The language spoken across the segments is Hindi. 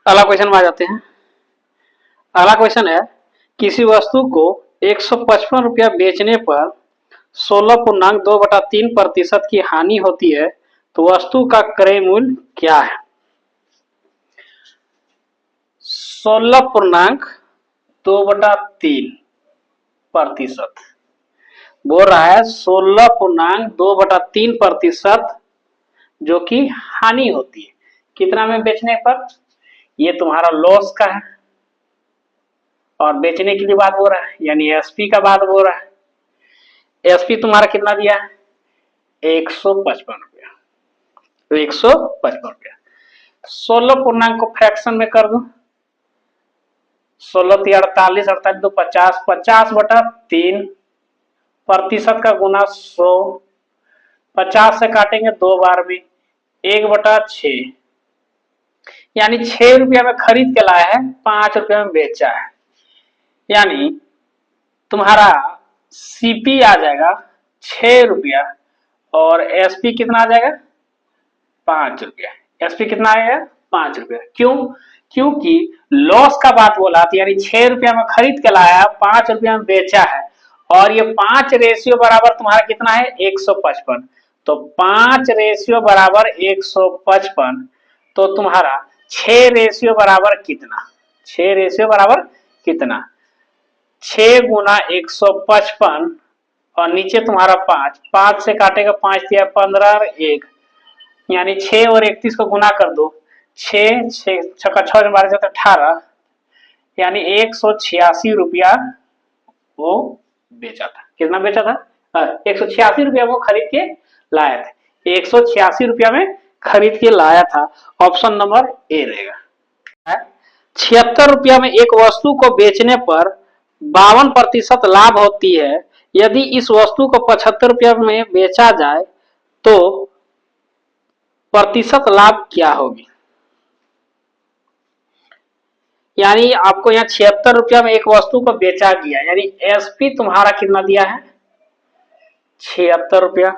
अगला क्वेश्चन में आ जाते हैं। अगला क्वेश्चन है, किसी वस्तु को 155 रुपया बेचने पर 16.2/3% की हानि होती है, तो वस्तु का क्रय मूल्य क्या है? 16.2/3%। बोल रहा है 16.2/3% जो कि हानि होती है कितना में बेचने पर? ये तुम्हारा लॉस का है और बेचने की भी बात हो रहा है, यानी एसपी का बात हो रहा है। एसपी तुम्हारा कितना दिया है? 155 रुपया। तो 155 रुपया 16 पूर्णांक को फ्रैक्शन में कर दो। 16 48 48 दो 50, 50/3% का गुना 100। 50 से काटेंगे 2 बार में 1/6, यानी 6 रुपया में खरीद के लाया है, 5 रुपया में बेचा है। यानी तुम्हारा सीपी आ जाएगा 6 रुपया और एसपी कितना आ जाएगा? 5 रुपया। एसपी कितना आएगा? 5 रुपया। क्यों? क्योंकि लॉस का बात बोला था, यानी 6 रुपया में खरीद के लाया, 5 रुपया में बेचा है और ये 5 रेशियो बराबर तुम्हारा कितना है? 155। तो 5 रेशियो बराबर 155, तो तुम्हारा 6 रेशियो बराबर कितना? 6 रेशियो बराबर कितना? 6 गुना 155 और नीचे तुम्हारा 5, 5 से काटेगा 5 दिया 15 और 1, यानी 6 और 31 को गुना कर दो। 6 छक्का 6 12 जाता 18, यानी 186 रुपया वो बेचा था। कितना बेचा था? 186 रुपया वो खरीद के लाया था। 186 रुपया में खरीद के लाया था। ऑप्शन नंबर ए रहेगा। 76 रुपया में एक वस्तु को बेचने पर 52% लाभ होती है। यदि इस वस्तु को 75 रुपया में बेचा जाए तो प्रतिशत लाभ क्या होगी? यानी आपको यहाँ 76 रुपया में एक वस्तु को बेचा गया, यानी एसपी तुम्हारा कितना दिया है? 76 रुपया।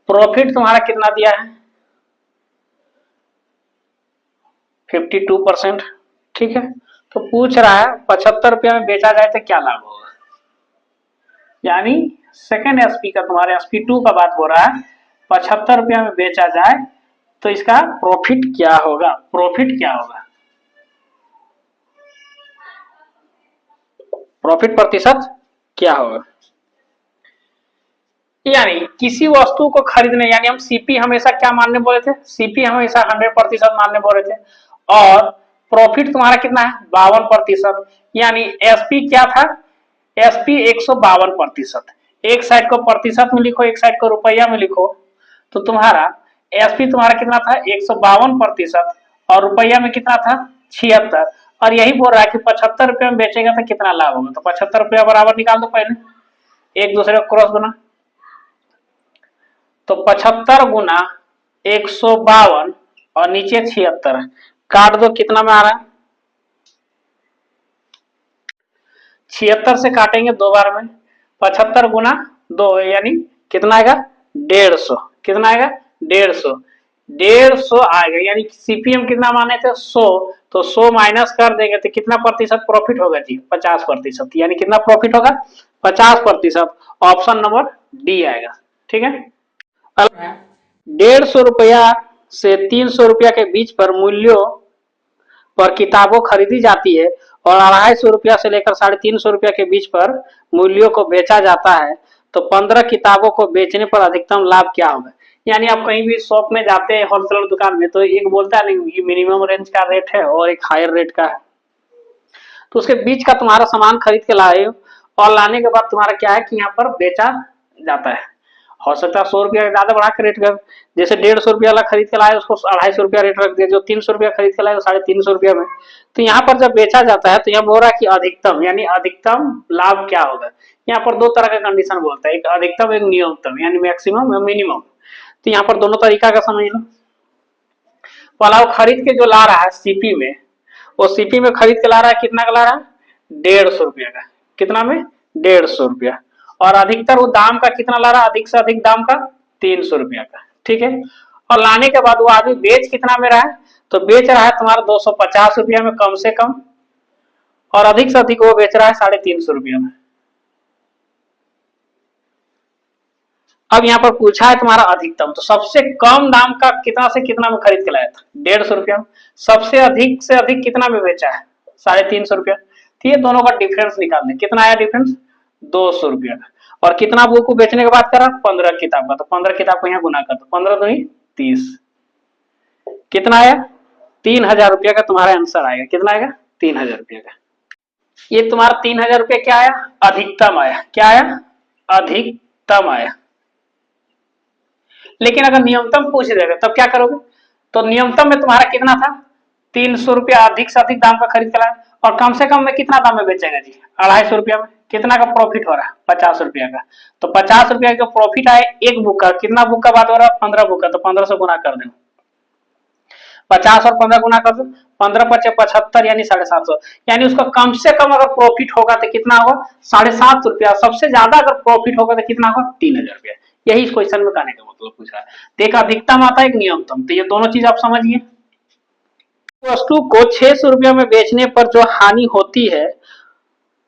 प्रॉफिट तुम्हारा कितना दिया है? 52%। ठीक है, तो पूछ रहा है 75 रुपया में बेचा जाए तो क्या लाभ होगा? यानी सेकेंड एसपी का, तुम्हारे SP2 का बात हो रहा है। 75 रुपया में बेचा जाए तो इसका प्रॉफिट क्या होगा? प्रॉफिट क्या होगा? प्रॉफिट प्रतिशत क्या होगा? यानी किसी वस्तु को खरीदने, यानी हम सीपी हमेशा क्या मानने बोले थे? सीपी हमेशा 100% मानने बोले थे और प्रॉफिट तुम्हारा कितना है? 52%। यानी एसपी क्या था? एसपी 152%। एक साइड को प्रतिशत में लिखो, एक साइड को रुपया में लिखो, तो तुम्हारा एसपी तुम्हारा कितना था? 152% और रुपया में कितना था? 76। और यही बोल रहा है कि 75 रुपये में बेचेगा तो कितना लाभ होगा? तो 75 रुपया बराबर निकाल दो पहले, एक दूसरे को क्रॉस गुना। तो 75 गुना 152 और नीचे 76, काट दो, कितना में आ रहा है? 76 से काटेंगे 2 बार में, 75 गुना 2 यानी कितना आएगा? 150। कितना आएगा? 150। 150 आएगा, यानी सीपीएम कितना माने थे? 100। तो 100 माइनस कर देंगे तो कितना प्रतिशत प्रॉफिट होगा जी? 50%। यानी कितना प्रॉफिट होगा? 50%। ऑप्शन नंबर डी आएगा। ठीक है, 150 रुपया से 300 रुपया के बीच पर मूल्यों पर किताबों खरीदी जाती है और 250 रुपया से लेकर 350 रुपया के बीच पर मूल्यों को बेचा जाता है, तो 15 किताबों को बेचने पर अधिकतम लाभ क्या होगा? यानी आप कहीं भी शॉप में जाते हैं, होलसेलर दुकान में, तो एक बोलता है नहीं मिनिमम रेंज का रेट है और एक हायर रेट का है, तो उसके बीच का तुम्हारा सामान खरीद के लाए हो और लाने के बाद तुम्हारा क्या है कि यहाँ पर बेचा जाता है। हो सकता है 100 रुपया ज्यादा बढ़ा के रेट कर, जैसे 150 रुपया वाला खरीद के लाए उसको 250 रुपया रेट रख दिया, जो 300 रुपया खरीद के लाए 350 रुपया में। तो यहाँ पर जब बेचा जाता है तो यहाँ बोल रहा है कि अधिकतम, यानी अधिकतम लाभ क्या होगा? यहाँ पर दो तरह का कंडीशन बोलता है, एक अधिकतम एक न्यूनतम, यानी मैक्सिमम और मिनिमम। तो यहाँ पर दोनों तरीका का समझ लो। पहला वो खरीद के जो ला रहा है सीपी में, वो सीपी में खरीद के ला रहा है, कितना का ला रहा है? 150 रुपया का। कितना में? 150 रुपया। और अधिकतर वो दाम का कितना ला रहा है? अधिक से अधिक दाम का 300 रुपया का। ठीक है, और लाने के बाद वो आदमी बेच कितना में रहा है, तो बेच रहा है तुम्हारा 250 रुपया में कम से कम, और अधिक से अधिक वो बेच रहा है 350 रुपया में। अब यहाँ पर पूछा है तुम्हारा अधिकतम, तो सबसे कम दाम का कितना से कितना में खरीद के लाया था, 150 रुपया में। सबसे अधिक से अधिक कितना में बेचा है, 350 रुपया। तो ये दोनों का डिफरेंस निकाल दें, कितना आया डिफरेंस, 200 रुपया का। और कितना बुक को बेचने के बाद करा, 15 किताब का, तो 15 किताब को यहाँ गुना कर दो, 15 दूनी 30, कितना आया, 3000 रुपया का तुम्हारा आंसर आएगा। कितना आएगा, 3000 रुपया का। ये तुम्हारा 3000 रुपया क्या आया, अधिकतम आया। क्या आया, अधिकतम आया। लेकिन अगर न्यूनतम पूछ देगा तब क्या करोगे, तो न्यूनतम में तुम्हारा कितना था, 300 रुपया अधिक से अधिक दाम का खरीद के लाया, और कम से कम में कितना दाम में बेचेगा जी, 250 रुपया में। कितना का प्रॉफिट हो रहा है, 50 रुपया का। तो 50 रुपया का जो प्रॉफिट आए एक बुक का, कितना बुक का बात हो रहा है, 15 बुक का, तो 15 से गुना कर देना, 50 और 15 गुना कर दो, 15 पचे 75 यानी 750, यानी उसका कम से कम अगर प्रॉफिट होगा तो कितना होगा, 750 रुपया। सबसे ज्यादा अगर प्रॉफिट होगा तो कितना होगा, 3000 रुपया। यही इस क्वेश्चन में कहने का मतलब पूछ रहा है। तो एक अधिकतम आता है, एक न्यूनतम, तो ये दोनों चीज आप समझिए। वस्तु को 600 रुपया में बेचने पर जो हानि होती है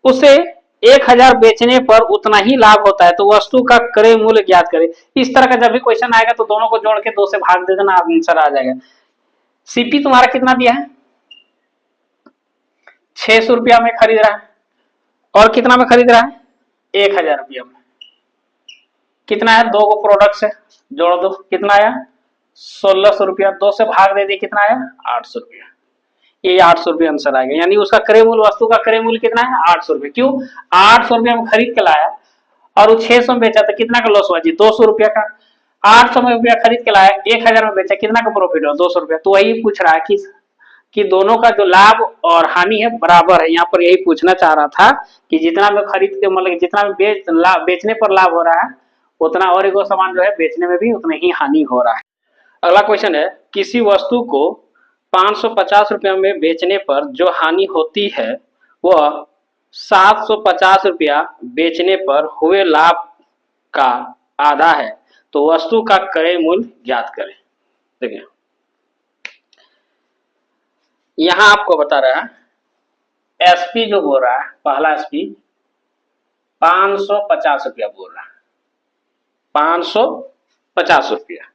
उसे 1000 बेचने पर उतना ही लाभ होता है, तो वस्तु का क्रय मूल्य ज्ञात करें। इस तरह का जब भी क्वेश्चन आएगा तो दोनों को जोड़ के 2 से भाग दे देना, आंसर आ जाएगा। सीपी तुम्हारा कितना दिया है, 600 रुपया में खरीद रहा है, और कितना में खरीद रहा है, 1000 रुपया में। कितना है, 2 को प्रोडक्ट से जोड़ दो, कितना आया, 1600 रुपया। 2 से भाग दे दिए, कितना आया, 800 रुपया। ये 800 रुपया आंसर आएगा। यानी उसका क्रय मूल्य, वस्तु का क्रय मूल्य कितना है, 800 रुपया। क्यों, 800 रुपया में खरीद के लाया और वो 600 में बेचा, तो कितना का लॉस हुआ जी, 200 रुपया का। 800 में रुपया खरीद के लाया, 1000 में बेचा, कितना का प्रॉफिट हुआ, 200 रुपया। तो वही पूछ रहा है कि दोनों का जो लाभ और हानि है बराबर है। यहाँ पर यही पूछना चाह रहा था कि जितना में खरीद के, मतलब जितना में बेचने पर लाभ हो रहा है, उतना और एक सामान जो है बेचने में भी उतना ही हानि हो रहा है। अगला क्वेश्चन है, किसी वस्तु को 550 रुपया में बेचने पर जो हानि होती है वह 750 रुपया बेचने पर हुए लाभ का आधा है, तो वस्तु का क्रय मूल्य ज्ञात करें। देखिए यहां आपको बता रहा है, एसपी जो बोल रहा है, पहला एसपी 550 रुपया बोल रहा है, 550 रुपया।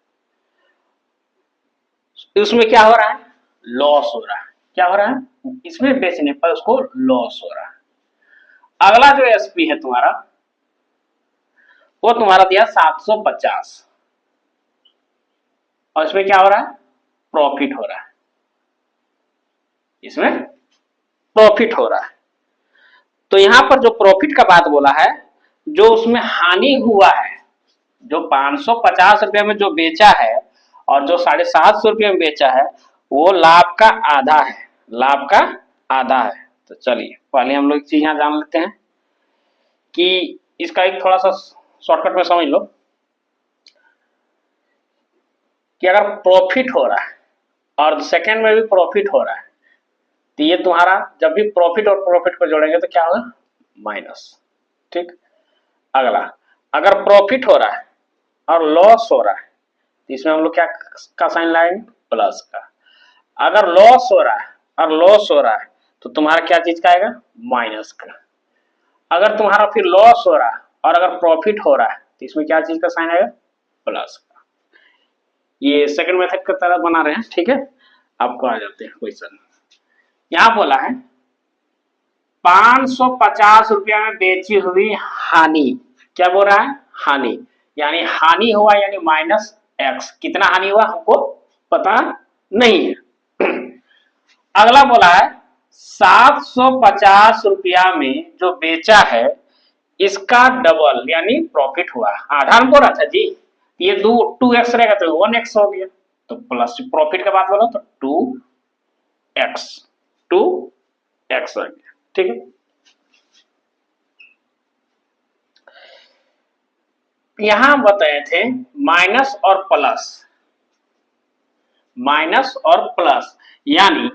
उसमें क्या हो रहा है, लॉस हो रहा है। क्या हो रहा है, इसमें बेचने पर उसको लॉस हो रहा है। अगला जो एसपी है तुम्हारा, वो तुम्हारा दिया 750, और इसमें क्या हो रहा है, प्रॉफिट हो रहा है। इसमें प्रॉफिट हो रहा है। तो यहां पर जो प्रॉफिट का बात बोला है, जो उसमें हानि हुआ है, जो 550 रुपये में जो बेचा है और जो 750 रुपये में बेचा है, वो लाभ का आधा है, लाभ का आधा है। तो चलिए पहले हम लोग चीज यहां जान लेते हैं कि इसका एक थोड़ा सा शॉर्टकट में समझ लो कि अगर प्रॉफिट हो रहा है और सेकंड में भी प्रॉफिट हो रहा है, तो ये तुम्हारा जब भी प्रॉफिट और प्रॉफिट को जोड़ेंगे तो क्या होगा, माइनस। ठीक, अगला अगर प्रॉफिट हो रहा है और लॉस हो रहा है तो इसमें हम लोग क्या का साइन लाएंगे, प्लस का। अगर लॉस हो रहा है और लॉस हो रहा है तो तुम्हारा क्या चीज का आएगा, माइनस का। अगर तुम्हारा फिर लॉस हो रहा है और अगर प्रॉफिट हो रहा है तो इसमें क्या चीज का साइन आएगा, प्लस का। ये सेकंड मेथड की तरह बना रहे हैं। ठीक है, आपको आ जाते हैं क्वेश्चन। यहां बोला है 550 रुपया में बेची हुई हानि, क्या बोल रहा है, हानि, यानी हानि हुआ यानी माइनस एक्स। कितना हानि हुआ हमको पता नहीं है। अगला बोला है 750 रुपया में जो बेचा है इसका डबल यानी प्रॉफिट हुआ। आधा हमको रहा था जी, ये 2x रहेगा तो 1x हो गया, तो प्लस प्रॉफिट का बात बोलो तो 2x हो गया। ठीक है, यहां बताए थे माइनस और प्लस, माइनस और प्लस यानी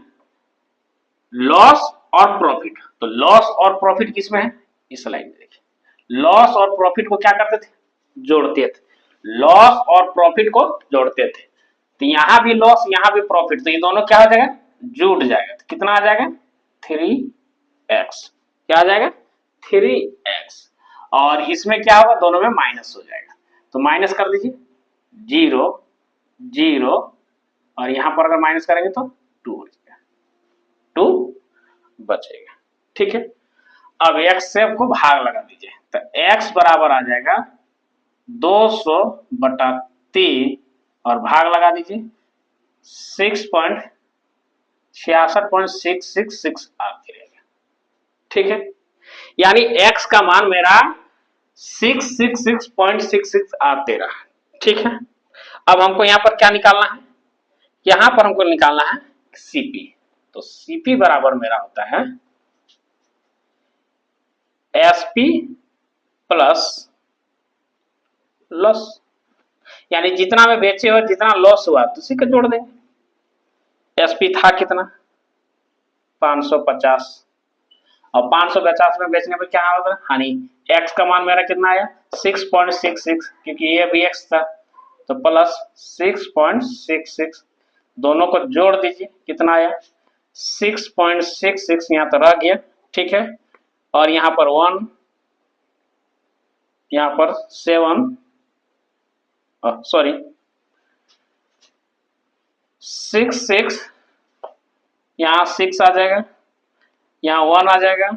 लॉस और प्रॉफिट। तो लॉस और प्रॉफिट किसमें है, इस लाइन में देखिए, लॉस और प्रॉफिट को क्या करते थे, जोड़ते थे। लॉस और प्रॉफिट को जोड़ते थे। तो यहाँ भी लॉस यहाँ भी प्रॉफिट, तो ये दोनों क्या हो जाएगा, जुड़ जाएगा। तो कितना आ जाएगा 3x, क्या आ जाएगा 3x। और इसमें क्या होगा, दोनों में माइनस हो जाएगा, तो माइनस कर दीजिए 0 0, और यहां पर अगर माइनस करेंगे तो 2 हो जाएगा, 2 बचेगा। ठीक है, अब x से को भाग लगा दीजिए, तो x बराबर आ जाएगा 200/3 और भाग लगा दीजिए 66.666 आपके रहेगा। ठीक है, यानी x का मान मेरा 666.66 आप दे रहा है। ठीक है, अब हमको यहां पर क्या निकालना है, यहां पर हमको निकालना है सीपी। तो सीपी बराबर मेरा होता है एसपी प्लस लॉस, यानी जितना में बेचे हो जितना लॉस हुआ तो उसी को जोड़ देंगे। एसपी था कितना 550, और 550 में बेचने पर क्या होगा हानि। एक्स का मान मेरा कितना आया 6.66, क्योंकि ये भी एक्स था, तो प्लस 6.66, दोनों को जोड़ दीजिए कितना आया 6.66, यहाँ तो रह गया। ठीक है, और यहाँ पर 1, यहाँ पर 7, सॉरी 6 यहाँ 6 आ जाएगा, यहाँ 1 आ जाएगा,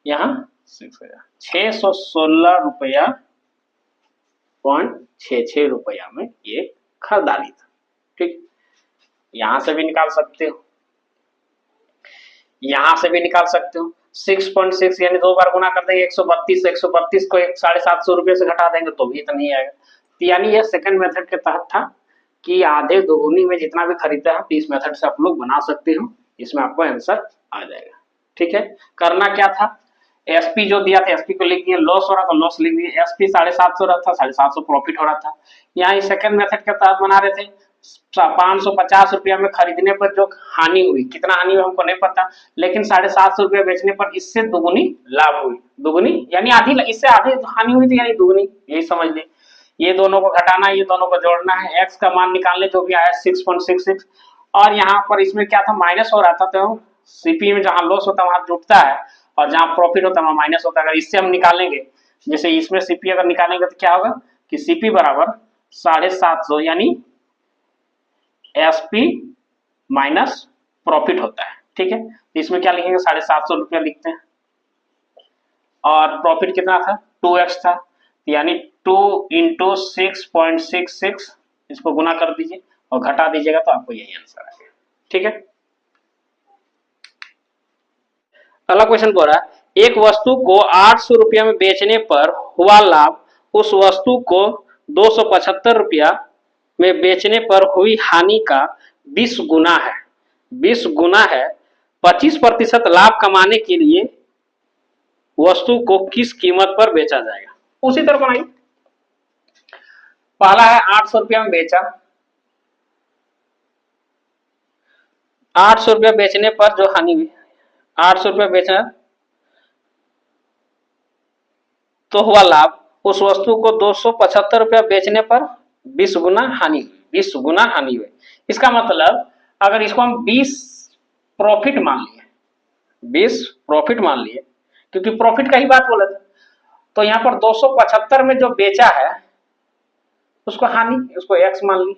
यहाँ 6 आ जाएगा, 616.66 रुपया में ये खरीदारी था। ठीक, यहां से भी निकाल सकते हो, यहां से भी निकाल सकते हो। 6.6 यानी 2 बार गुना कर देंगे 132, 132 को 750 रुपये से घटा देंगे तो भी इतना नहीं आएगा। तो यानी यह सेकंड मेथड के तहत था कि आधे दोगुनी में जितना भी खरीदता है इस मेथड से आप लोग बना सकते हो, इसमें आपको आंसर आ जाएगा। ठीक है, करना क्या था, एसपी जो दिया था एसपी को लिख दिए, लॉस हो रहा था लॉस लिख दिए, एसपी 750 रहा था 750 प्रॉफिट हो रहा था। यहाँ सेकंड मेथड के तहत बना रहे थे 550 रुपया में खरीदने पर जो हानि हुई, कितना हानि हुई हमको नहीं पता, लेकिन 750 रुपया बेचने पर इससे दुगुनी लाभ हुई, दुगुनी यानी आधी, इससे आधी हानि हुई थी यानी दुगुनी, यही समझ ली। ये दोनों को घटाना, ये दोनों को जोड़ना है, एक्स का मान निकालने जो भी आया 6.66, और यहाँ पर इसमें क्या था माइनस हो रहा था, तो सीपी में जहां लॉस होता है वहां जुटता है, और जहां प्रॉफिट होता है वहां माइनस होता है। अगर इससे हम निकालेंगे, जैसे इसमें सीपी अगर निकालेंगे तो क्या होगा कि सीपी बराबर 750 यानी एसपी माइनस प्रॉफिट होता है। ठीक है, तो इसमें क्या लिखेंगे 750 रुपया लिखते हैं, और प्रॉफिट कितना था 2x था, यानी 2 इंटू 6.66, इसको गुना कर दीजिए और घटा दीजिएगा तो आपको यही आंसर आएगा। ठीक है, अगला क्वेश्चन बोल रहा है एक वस्तु को 800 रुपया में बेचने पर हुआ लाभ उस वस्तु को 275 रुपया में बेचने पर हुई हानि का 20 गुना है, 20 गुना है। 25% लाभ कमाने के लिए वस्तु को किस कीमत पर बेचा जाएगा। उसी तरह बनाइए, पहला है 800 रुपया में बेचा, 800 रुपया बेचने पर जो हानि हुई, 800 रुपया बेचा तो हुआ लाभ, उस वस्तु को 275 रुपया बेचने पर 20 गुना हानि हुई, 20 गुना हानि हुई। इसका मतलब अगर इसको हम 20 प्रॉफिट मान लिए, 20 प्रॉफिट मान लिए, क्योंकि प्रॉफिट का ही बात बोला था, तो यहाँ पर 275 में जो बेचा है उसको हानि, उसको एक्स मान लिए।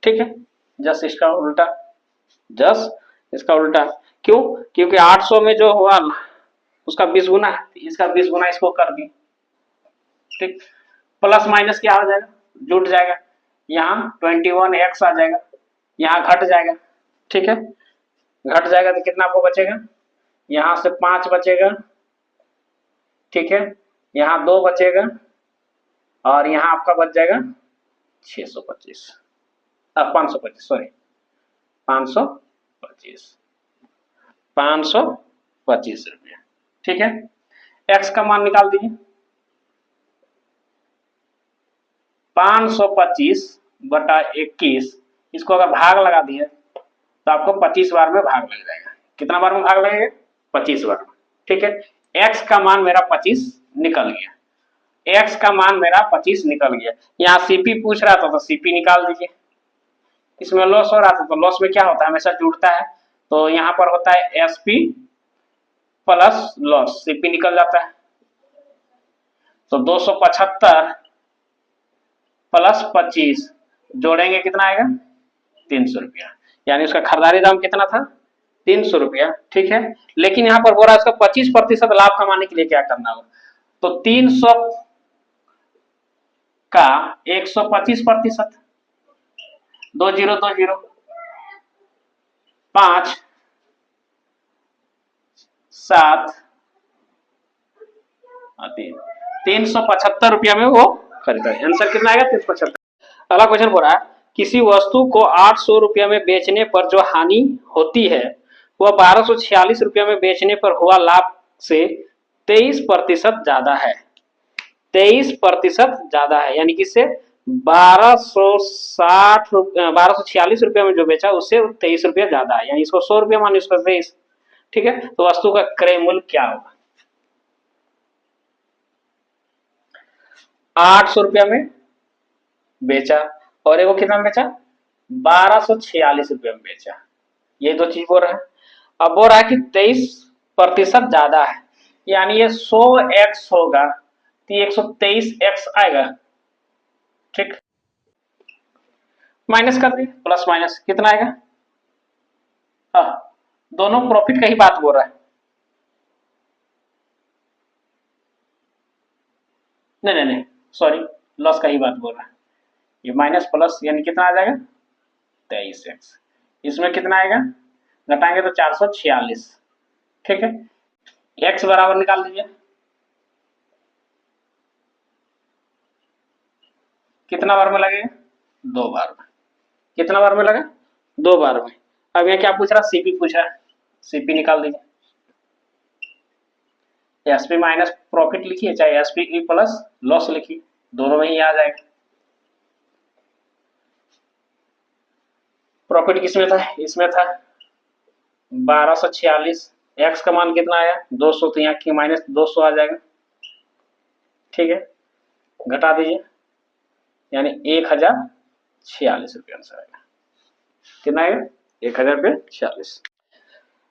ठीक है, जस्ट इसका उल्टा, जस्ट इसका उल्टा, क्यों, क्योंकि 800 में जो हुआ उसका 20 गुना है, इसका 20 गुना इसको कर दिए। ठीक, प्लस माइनस क्या हो जाएगा, जुट जाएगा, यहाँ 21x आ जाएगा, यहाँ घट जाएगा। ठीक है, घट जाएगा तो कितना आपको बचेगा, यहाँ से 5 बचेगा। ठीक है, यहाँ 2 बचेगा, और यहाँ आपका बच जाएगा 625, 525, सॉरी 525 रुपया। ठीक है, x का मान निकाल दीजिए, 525/21, इसको अगर भाग लगा दिए तो आपको 25 बार में भाग लग जाएगा। कितना बार में भाग लगेगा 25 बार में। ठीक है, x का मान मेरा 25 निकल गया, x का मान मेरा 25 निकल गया। यहाँ सीपी पूछ रहा था तो सीपी निकाल दीजिए, इसमें लॉस हो रहा था, तो लॉस में क्या होता है, हमेशा जुड़ता है, तो यहाँ पर होता है एसपी प्लस लॉस, सीपी निकल जाता है। तो 275 प्लस 25 जोड़ेंगे कितना आएगा, 300 रुपया। यानी उसका खरीदारी दाम कितना था, 300 रुपया। ठीक है, लेकिन यहाँ पर बोल रहा है उसका 25% लाभ कमाने के लिए क्या करना होगा, तो 300 का 125%, 2020 5 7 375 रुपया में वो खरीदा। आंसर कितना आएगा, 375। अगला क्वेश्चन बोल रहा है किसी वस्तु को 800 रुपया में बेचने पर जो हानि होती है वह 1246 रुपया में बेचने पर हुआ लाभ से 23% ज्यादा है। 23% ज्यादा है, यानी कि इससे 1246 रुपया में जो बेचा उससे 23 रुपया ज्यादा है, यानी इसको 100 रुपया मान उसका 23। ठीक है, तो वस्तु का क्रय मूल्य क्या होगा, 800 रुपया में बेचा और वो कितना में बेचा, 1246 रुपया में बेचा। ये दो चीज बोल रहा है। अब बोल रहा है कि 23% ज्यादा है, यानी ये 100x होगा तो 123x आएगा। ठीक, माइनस कर दिए, प्लस माइनस कितना आएगा, हाँ दोनों प्रॉफिट का ही बात बोल रहा है। नहीं नहीं नहीं सॉरी, लॉस का ही बात बोल रहा है। ये माइनस प्लस यानी कितना आ जाएगा, 23x। इसमें कितना आएगा, घटाएंगे तो 446। ठीक है, x बराबर निकाल दीजिए, कितना बार में लगेगा, 2 बार में। कितना बार में लगा, 2 बार में। अब यहाँ क्या पूछ रहा, सीपी पूछ रहा है, सीपी निकाल दीजिए। एसपी माइनस प्रॉफिट लिखिए, चाहे एसपी प्लस लॉस लिखिए, दोनों में ही आ जाएगा। प्रॉफिट किसमें था, इसमें था 1246। एक्स का मान कितना आया, 200, तो यहाँ की माइनस 200 आ जाएगा। ठीक है, घटा दीजिए, यानी 1046 रुपये आंसर आएगा। कितना आएगा, 1046।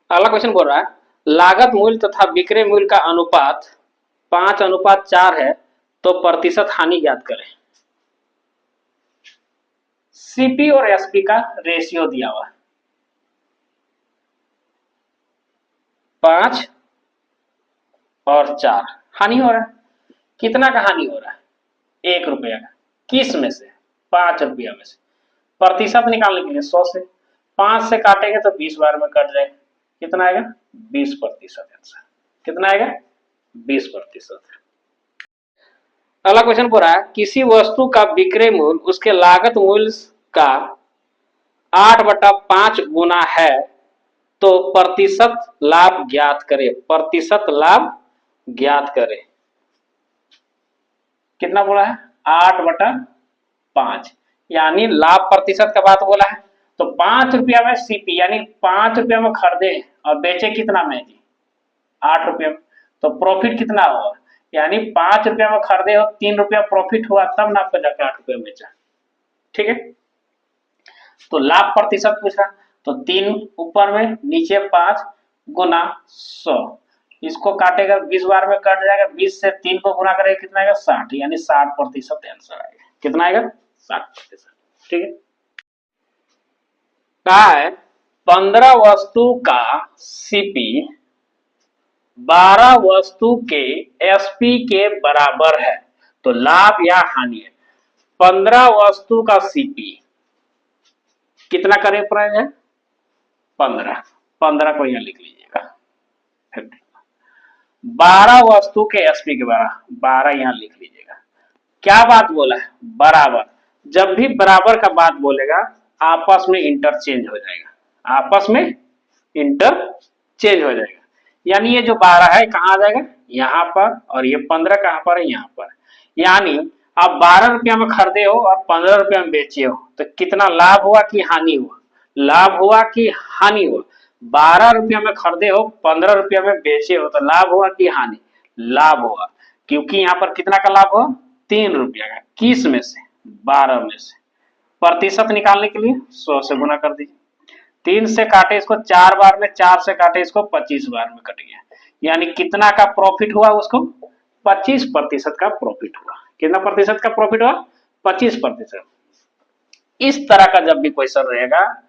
अगला क्वेश्चन बोल रहा है लागत मूल्य तथा विक्रय मूल्य का अनुपात 5:4 है, तो प्रतिशत हानि ज्ञात करें। सीपी और एसपी का रेशियो दिया हुआ है 5 और 4, हानि हो रहा है, कितना का हानि हो रहा है, 1 रुपया का। किस में से, 5 रुपया में से। प्रतिशत निकालने के लिए 100 से 5 से काटेंगे तो 20 बार में कट जाएगा, कितना आएगा, 20%। आंसर कितना आएगा, 20%। अगला क्वेश्चन पूरा है किसी वस्तु का विक्रय मूल्य उसके लागत मूल्य का 8/5 गुना है, तो प्रतिशत लाभ ज्ञात करें। प्रतिशत लाभ ज्ञात करें, कितना बोला है, 8/5, यानी लाभ प्रतिशत का बात बोला है। तो 5 रुपया में सीपी, यानी 5 रुपया में खरीदे और बेचे कितना में जी, 8 रुपया में, तो प्रॉफिट कितना होगा, यानी 5 रुपया में खरीदे हो, 3 रुपया प्रॉफिट हुआ, तब ना आपको जाकर 8 रुपया में बेचा। ठीक है, तो लाभ प्रतिशत पूछ रहा, तो 3 ऊपर में, नीचे 5 गुना 100, इसको काटेगा 20 बार में कट जाएगा, 20 से 3 को गुना करेगा कितना आएगा, 60, यानी 60% आंसर आएगा। कितना आएगा, 60%। ठीक है, कहा है 15 वस्तु का सीपी 12 वस्तु के एसपी के बराबर है, तो लाभ या हानि है। 15 वस्तु का सीपी कितना करे प्राइस है, 15, 15 को यहां लिख लीजिएगा, 12 वस्तु के एसपी के बराबर, 12 यहां लिख लीजिएगा। क्या बात बोला है, बराबर। जब भी बराबर का बात बोलेगा आपस में इंटरचेंज हो जाएगा, आपस में इंटरचेंज हो जाएगा। यानी ये जो 12 है कहां आ जाएगा, यहां पर, और ये 15 कहां पर है, यहां पर। यानी आप 12 रुपया में खरीदे हो और 15 रुपया में बेचे हो, तो कितना लाभ हुआ कि हानि हुआ, लाभ हुआ कि हानि हुआ। 12 रुपया में खरीदे हो, 15 रुपया में बेचे हो, तो लाभ हुआ कि हानि, लाभ हुआ, क्योंकि यहाँ पर कितना का लाभ हुआ, 3 रुपया का। किस में से, 12 में से। प्रतिशत निकालने के लिए 100 से गुना कर दीजिए। 3 से काटे इसको 4 बार में, 4 से काटे इसको 25 बार में कट गया, यानी कितना का प्रॉफिट हुआ उसको? 25% का प्रॉफिट हुआ। कितना प्रतिशत का प्रॉफिट हुआ? 25%। इस तरह का जब भी क्वेश्चन रहेगा,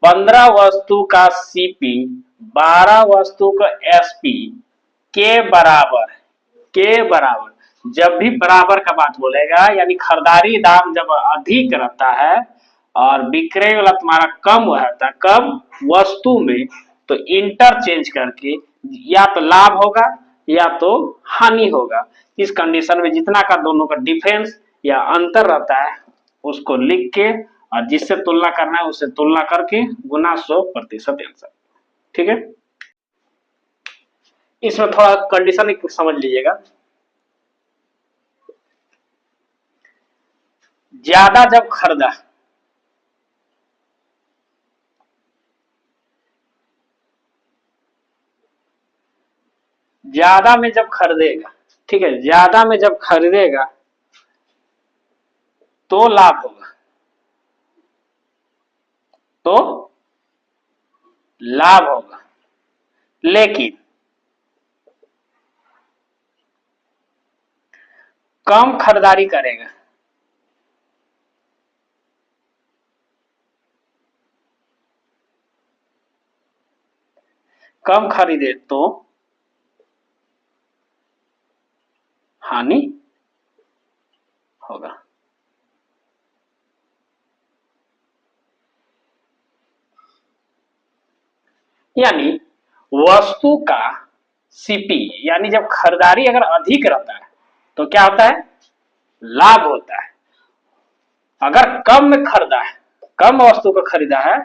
15 वस्तु का सीपी 12 वस्तु का एसपी के बराबर जब भी बराबर का बात बोलेगा, यानी खरीदारी दाम जब अधिक रहता है और विक्रय वाला तुम्हारा कम रहता है, कम वस्तु में, तो इंटरचेंज करके या तो लाभ होगा या तो हानि होगा। इस कंडीशन में जितना का दोनों का डिफरेंस या अंतर रहता है उसको लिख के और जिससे तुलना करना है उससे तुलना करके गुना 100% आंसर। ठीक है, इसमें थोड़ा कंडीशन समझ लीजिएगा। ज्यादा जब खरीदा, ज्यादा में जब खरीदेगा, ठीक है, ज्यादा में जब खरीदेगा तो लाभ होगा, तो लाभ होगा। लेकिन कम खरीदारी करेगा, कम खरीदे तो हानि होगा। यानी वस्तु का सीपी, यानी जब खरीदारी अगर अधिक रहता है तो क्या होता है? लाभ होता है। अगर कम में खरीदा है, कम वस्तु को खरीदा है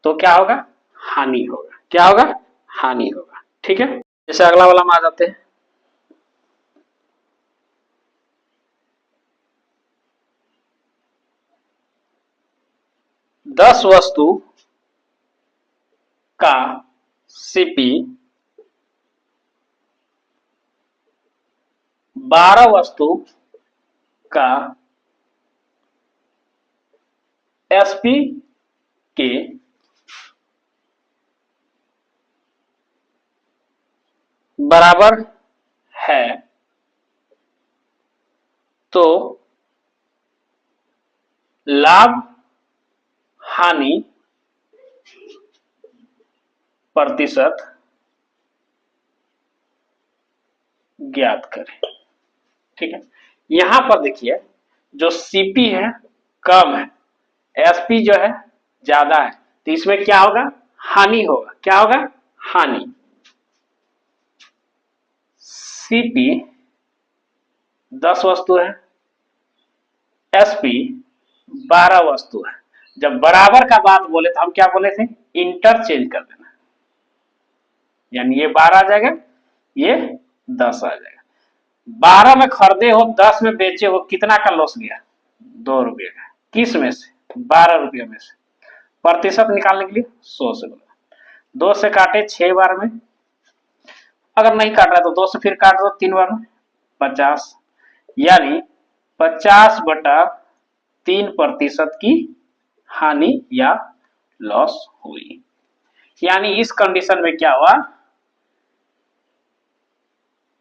तो क्या होगा? हानि होगा। क्या होगा? हानि होगा। ठीक है, जैसे अगला वाला में आ जाते हैं। दस वस्तु का सीपी 12 वस्तु का एसपी के बराबर है तो लाभ हानि प्रतिशत ज्ञात करें। ठीक है, यहां पर देखिए जो सीपी है कम है, एसपी जो है ज्यादा है, तो इसमें क्या होगा? हानि होगा। क्या होगा? हानि। सीपी 10 वस्तु है, एसपी 12 वस्तु है। जब बराबर का बात बोले तो हम क्या बोले थे? इंटरचेंज कर देना, यानी ये 12 आ जाएगा, ये 10 आ जाएगा। 12 में खरीदे हो, 10 में बेचे हो, कितना का लॉस गया? 2 रुपये का। किस में से? 12 रुपये में से। प्रतिशत निकालने के लिए 100 से बोला, 2 से काटे 6 बार में, अगर नहीं काट रहा तो 2 से फिर काट दो 3 बार में, 50, यानी 50/3% की हानि या लॉस हुई। यानी इस कंडीशन में क्या हुआ?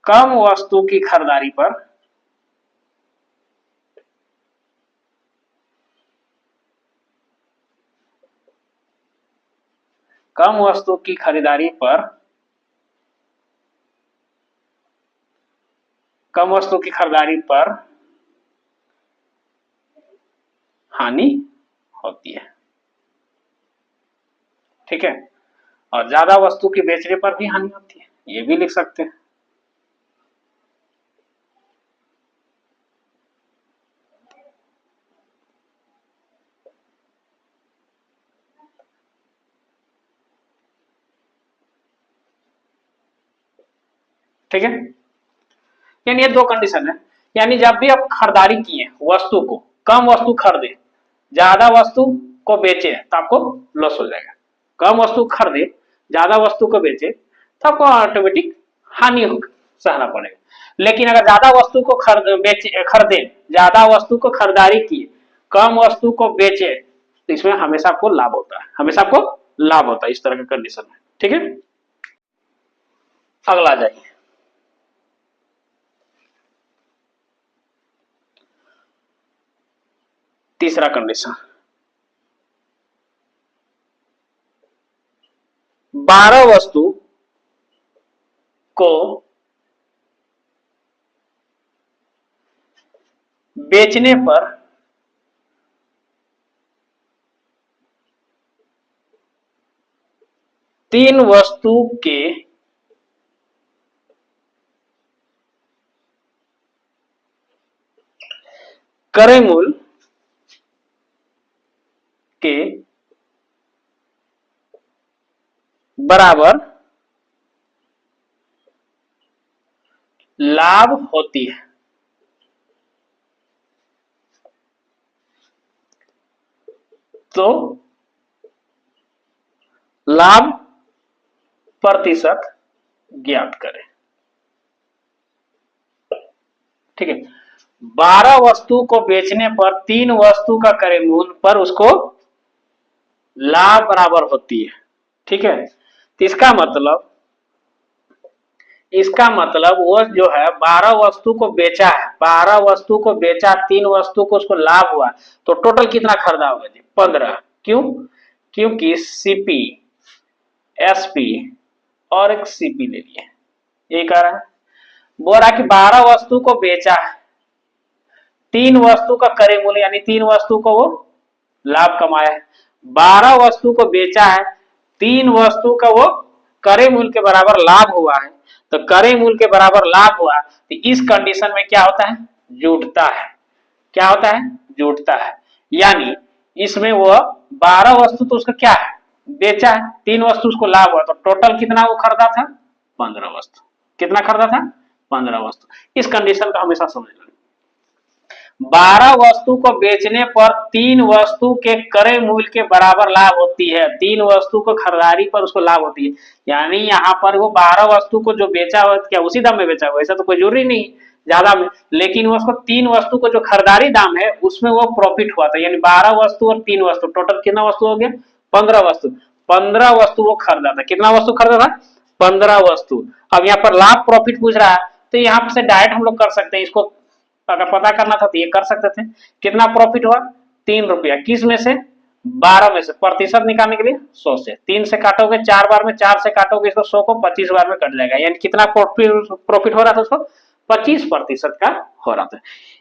कम वस्तु की खरीदारी पर कम वस्तु की खरीदारी पर कम वस्तु की खरीदारी पर हानि होती है। ठीक है, और ज्यादा वस्तु की बेचने पर भी हानि होती है, ये भी लिख सकते हैं। ठीक है, यानी ये दो कंडीशन है। यानी जब भी आप खरीदारी किए वस्तु को, कम वस्तु खरीदे, ज्यादा वस्तु को बेचे तो आपको लॉस हो जाएगा। कम वस्तु खरीदे, ज्यादा वस्तु को बेचे तो आपको ऑटोमेटिक हानि सहना पड़ेगा। लेकिन अगर ज्यादा वस्तु को खरीदे, ज्यादा वस्तु को खरीदारी किए कम वस्तु को बेचे तो इसमें हमेशा आपको लाभ होता है, हमेशा आपको लाभ होता है इस तरह के कंडीशन में। ठीक है, अगला जाइए। तीसरा कंडीशन, 12 वस्तु को बेचने पर 3 वस्तु के क्रय मूल्य के बराबर लाभ होती है। तो लाभ प्रतिशत ज्ञात करें। ठीक है, 12 वस्तु को बेचने पर 3 वस्तु का क्रय मूल्य पर उसको लाभ बराबर होती है। ठीक है, तो इसका मतलब वो जो है 12 वस्तु को बेचा है, 12 वस्तु को बेचा, 3 वस्तु को उसको लाभ हुआ, तो टोटल कितना खरीदा होगा जी? 15। क्यों? क्योंकि सीपी, एसपी और एक सीपी ले लिए, ये कह रहा है। बोल रहा कि 12 वस्तु को बेचा है, 3 वस्तु का क्रय मूल्य यानी 3 वस्तु को वो लाभ कमाया है, 12 वस्तु को बेचा है, 3 वस्तु का वो क्रय मूल्य के बराबर लाभ हुआ है, तो क्रय मूल्य के बराबर लाभ हुआ, तो इस कंडीशन में क्या होता है? जुटता है। क्या होता है? जुटता है। यानी इसमें वो 12 वस्तु तो उसका क्या है? बेचा है, 3 वस्तु उसको लाभ हुआ, तो टोटल कितना वो खरीदा था? 15 वस्तु। कितना खरीदा था? 15 वस्तु। इस कंडीशन का हमेशा समझ लो। 12 वस्तु को बेचने पर 3 वस्तु के क्रय मूल्य के बराबर लाभ होती है, 3 वस्तु को खरीदारी पर उसको लाभ होती है। यानी यहाँ पर वो 12 वस्तु को जो बेचा हो, क्या उसी दाम में बेचा हो? ऐसा तो कोई जरूरी नहीं ज्यादा में, लेकिन वो उसको 3 वस्तु को जो खरीदारी दाम है उसमें वो प्रॉफिट हुआ था। यानी 12 वस्तु और 3 वस्तु, टोटल कितना वस्तु हो गया? 15 वस्तु। 15 वस्तु वो खरीदा था। कितना वस्तु खरीदा था? 15 वस्तु। अब यहाँ पर लाभ प्रॉफिट पूछ रहा है, तो यहाँ से डायरेक्ट हम लोग कर सकते हैं, इसको अगर पता करना था तो ये कर सकते थे। कितना प्रॉफिट हुआ? 3 रुपया। किस में से? 12 में से। प्रतिशत निकालने के लिए 100 से 3 से काटोगे 4 बार में, 4 से काटोगे इसको 100 को 25 बार में कट जाएगा। यानी कितना प्रॉफिट हो रहा था उसको? 25% का हो रहा था।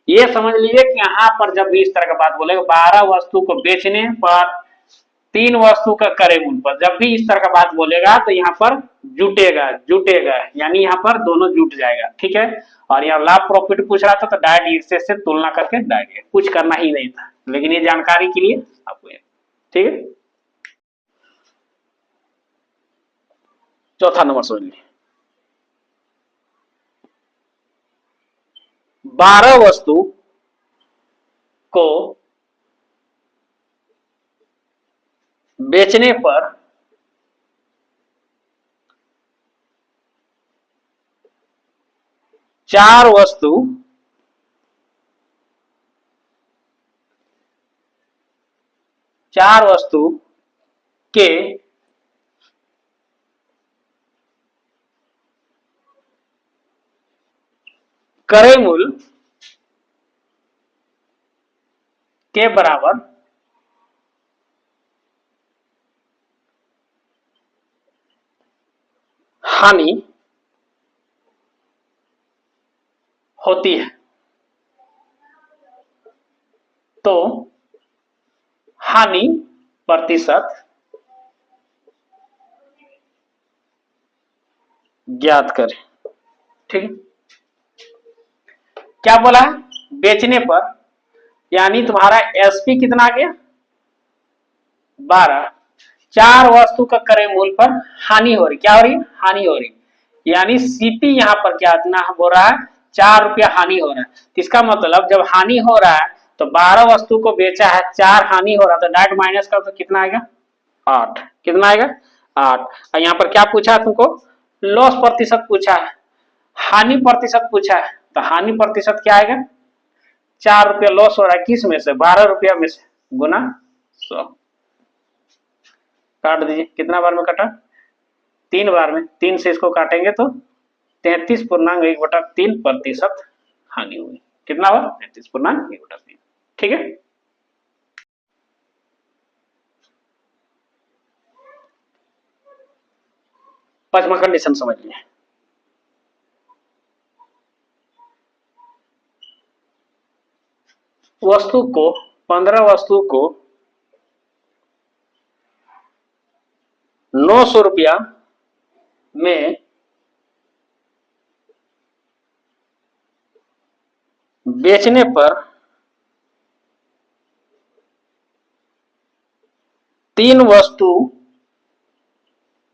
ये समझ लीजिए कि यहाँ पर जब भी इस तरह का बात बोलेगा 12 वस्तु को बेचने पर 3 वस्तु का क्रय मूल्य पर, जब भी इस तरह का बात बोलेगा तो यहाँ पर जुटेगा, जुटेगा यानी यहाँ पर दोनों जुट जाएगा। ठीक है, और यहाँ लाभ प्रॉफिट पूछ रहा था तो डायरेक्ट इससे तुलना करके डायरेक्ट, कुछ करना ही नहीं था, लेकिन ये जानकारी के लिए आपको। ठीक है, चौथा नंबर समझ लीजिए। 12 वस्तु को बेचने पर 4 वस्तु के क्रय मूल्य के बराबर हानि होती है। तो हानि प्रतिशत ज्ञात करें। ठीक है, क्या बोला है? बेचने पर, यानी तुम्हारा एसपी कितना आ गया? 12। 4 वस्तु का क्रय मूल्य पर हानि हो रही। क्या हो रही? हानि हो रही। यानी सीपी यहाँ पर क्या हो रहा है? 4 रुपया हानि हो रहा है। इसका मतलब जब हानि हो रहा है तो 12 वस्तु को बेचा है, 4 हानि हो रहा है, तो डायरेक्ट माइनस कर तो कितना आएगा? 8। कितना आएगा? 8। और यहाँ पर क्या पूछा है तुमको? लॉस प्रतिशत पूछा है, हानि प्रतिशत पूछा है, तो हानि प्रतिशत क्या आएगा? ₹4 लॉस हो रहा है, किस में से? ₹12 में से, गुना 100। काट दीजिए, कितना बार में कटा? 3 बार में। 3 से इसको काटेंगे तो 33.1/3% हानि हुई। कितना हुआ? 33.1/3। ठीक है। पांचवा कंडीशन समझ लिए। वस्तु को 15 वस्तु को ₹900 में बेचने पर 3 वस्तु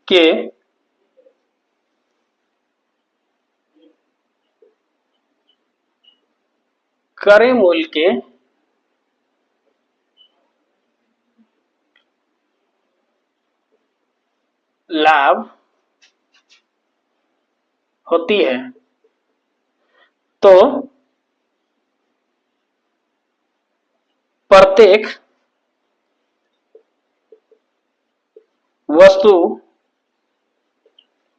के क्रय मूल्य के लाभ होती है तो प्रत्येक वस्तु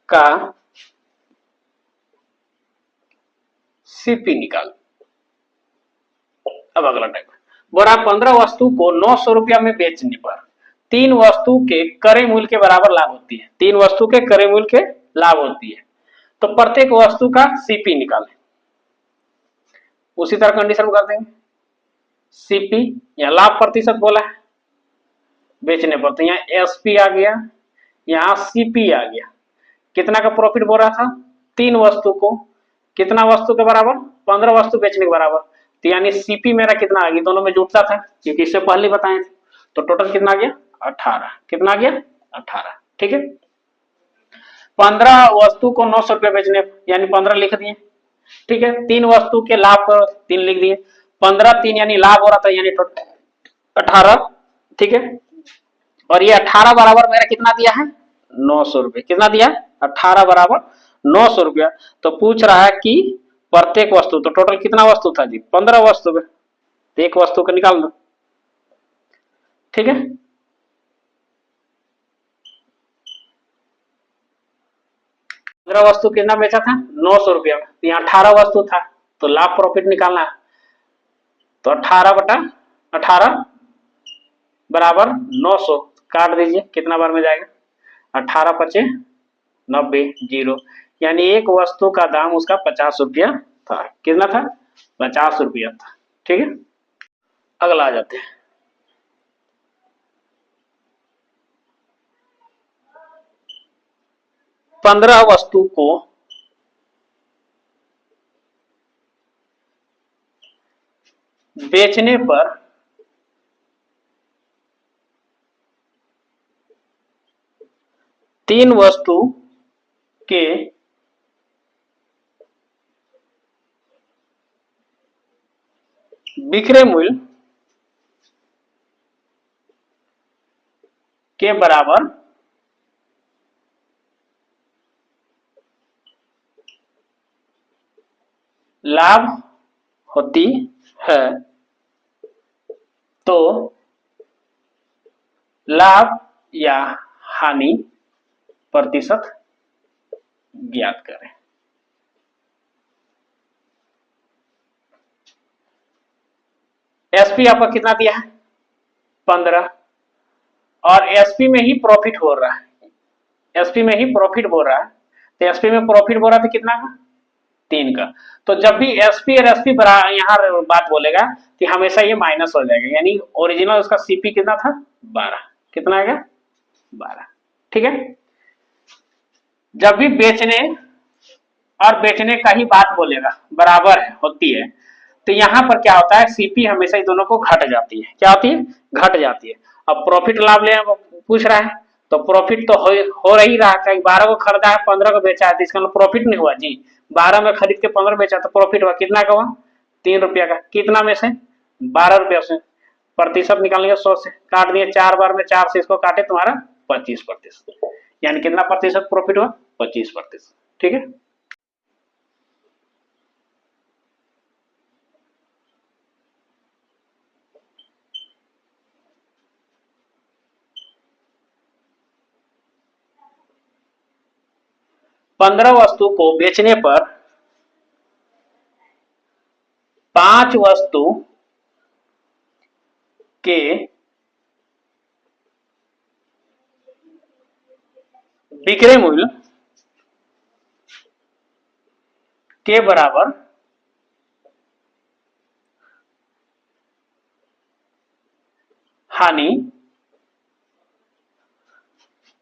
का सीपी निकाल। अब अगला टाइप बोरा 15 वस्तु को ₹900 में बेचने पर 3 वस्तु के क्रय मूल्य के बराबर लाभ होती है। 3 वस्तु के क्रय मूल्य के लाभ होती है तो प्रत्येक वस्तु का सीपी निकालें। उसी तरह कंडीशन कर देंगे। सीपी या लाभ प्रतिशत बोला है बेचने पर, तो यहाँ एसपी आ गया, यहाँ सीपी आ गया। कितना का प्रॉफिट बोल रहा था? 3 वस्तु को, कितना वस्तु के बराबर? 15 वस्तु बेचने के बराबर। तो यानी सीपी मेरा कितना आ गया? दोनों में जुटता था क्योंकि इससे पहले बताए थे। तो टोटल कितना आ गया? 18। कितना आ गया? 18। ठीक है। 15 वस्तु को ₹900 बेचने, यानी 15 लिख दिए। ठीक है। 3 वस्तु के लाभ पर 3 लिख दिए। 15 3 यानी लाभ हो रहा था, यानी टोटल 18। ठीक है। और ये 18 बराबर मेरा कितना दिया है? ₹900। कितना दिया? 18 बराबर ₹900। तो पूछ रहा है कि प्रत्येक वस्तु, तो टोटल कितना वस्तु था जी? 15 वस्तु में, तो एक वस्तु को निकाल दो। ठीक है। वस्तु कितना बेचा था? ₹900 में। यहाँ 18 वस्तु था तो लाभ प्रॉफिट निकालना है। तो 18/18 बराबर 900। काट दीजिए, कितना बार में जाएगा? 18 × 5 = 90, 0। यानी एक वस्तु का दाम उसका ₹50 था। कितना था? ₹50 था। ठीक है। अगला आ जाते हैं। पंद्रह वस्तु को बेचने पर 3 वस्तु के विक्रय मूल्य के बराबर लाभ होती है तो लाभ या हानि प्रतिशत ज्ञात करें। एसपी आपका कितना दिया है? 15। और एसपी में ही प्रॉफिट हो रहा है, एसपी में ही प्रॉफिट हो रहा है। तो एसपी में प्रॉफिट हो रहा था कितना का? 3 का। तो जब भी एसपी और एसपी यहाँ बात बोलेगा कि हमेशा ये माइनस हो जाएगा, यानी ओरिजिनल उसका सीपी कितना था? 12। कितना आएगा? 12। ठीक है। जब भी बेचने और बेचने का ही बात बोलेगा, बराबर होती है, तो यहाँ पर क्या होता है? सीपी हमेशा इन दोनों को घट जाती है। क्या होती है? घट जाती है। अब प्रॉफिट लाभ ले पूछ रहा है तो प्रॉफिट तो हो रही रहा है। 12 को खरीदा है, 15 को बेचा है, तो इसका प्रॉफिट नहीं हुआ जी। 12 में खरीद के 15 बेचा तो प्रॉफिट हुआ। कितना का हुआ? ₹3 का। कितना में से? ₹12 से। प्रतिशत निकालेंगे 100 से। काट दिए 4 बार में, 4 से इसको काटे तुम्हारा 25%। यानी कितना प्रतिशत प्रॉफिट हुआ? 25%। ठीक है। 15 वस्तु को बेचने पर 5 वस्तु के विक्रय मूल्य के बराबर हानि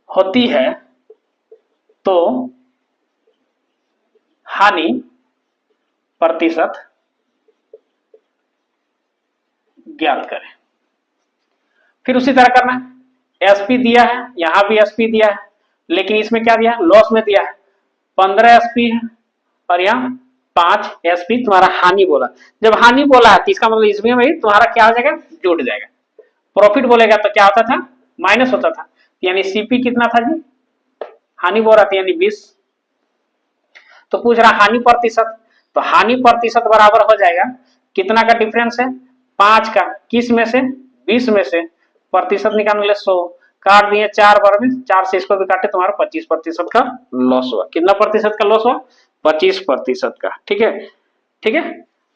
होती है तो हानि प्रतिशत ज्ञात करें। फिर उसी तरह करना है, एसपी दिया है, यहां भी एसपी दिया है, लेकिन इसमें क्या दिया है, लॉस में दिया है 15 एसपी है और यहाँ 5 एसपी तुम्हारा हानि बोला। जब हानि बोला है तो इसका मतलब इसमें भाई तुम्हारा क्या हो जाएगा, जुड़ जाएगा। प्रॉफिट बोलेगा तो क्या होता था, माइनस होता था, यानी सीपी कितना था जी, हानि बोल रहा था यानी 20। तो पूछ रहा हानि प्रतिशत, तो हानि प्रतिशत बराबर हो जाएगा कितना का डिफरेंस है, 5 का, किस में से, 20 में से, प्रतिशत निकालने के लिए 100 काट दिए 4 बार में, 4 से इसको भी काटे तुम्हारा 25% का लॉस हुआ। कितना प्रतिशत का लॉस हुआ, 25% का। ठीक है, ठीक है।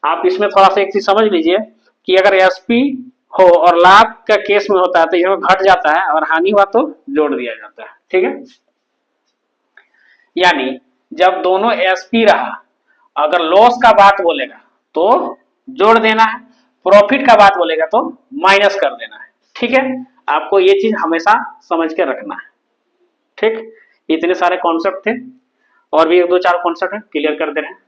आप इसमें थोड़ा सा एक चीज समझ लीजिए कि अगर एसपी हो और लाभ का केस में होता है तो इसमें घट जाता है और हानि हुआ तो जोड़ दिया जाता है। ठीक है, यानी जब दोनों एसपी रहा, अगर लॉस का बात बोलेगा तो जोड़ देना है, प्रॉफिट का बात बोलेगा तो माइनस कर देना है। ठीक है, आपको ये चीज हमेशा समझ के रखना है। ठीक, इतने सारे कॉन्सेप्ट थे और भी 1-2-4 कॉन्सेप्ट है, क्लियर कर दे रहे हैं।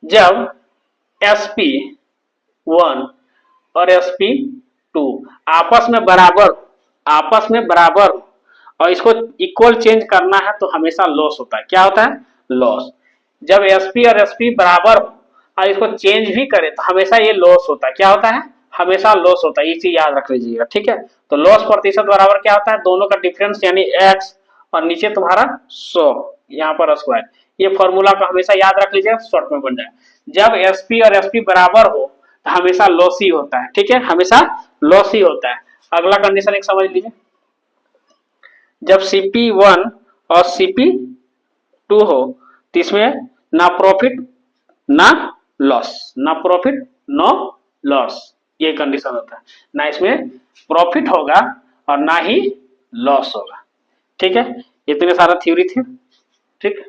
जब SP1 और SP2 आपस में बराबर और इसको इक्वल चेंज करना है तो हमेशा लॉस होता है। क्या होता है, लॉस। जब एसपी और एसपी बराबर हो और इसको चेंज भी करे तो हमेशा ये लॉस होता है। क्या होता है, हमेशा लॉस होता है, ये चीज याद रख लीजिएगा। ठीक है, तो लॉस प्रतिशत बराबर क्या होता है, दोनों का डिफरेंस यानी x और नीचे तुम्हारा 100, यहाँ पर स्क्वायर। ये फॉर्मूला को हमेशा याद रख लीजिएगा, शॉर्ट में बन जाए। जब एसपी और एसपी बराबर हो तो हमेशा लॉस ही होता है। ठीक है, हमेशा लॉस ही होता है। अगला कंडीशन एक समझ लीजिए, जब CP1 और CP2 हो तो इसमें ना प्रॉफिट ना लॉस, ना प्रॉफिट नो लॉस, ये कंडीशन होता है। ना इसमें प्रॉफिट होगा और ना ही लॉस होगा। ठीक है, इतने सारा थ्योरी थे। ठीक।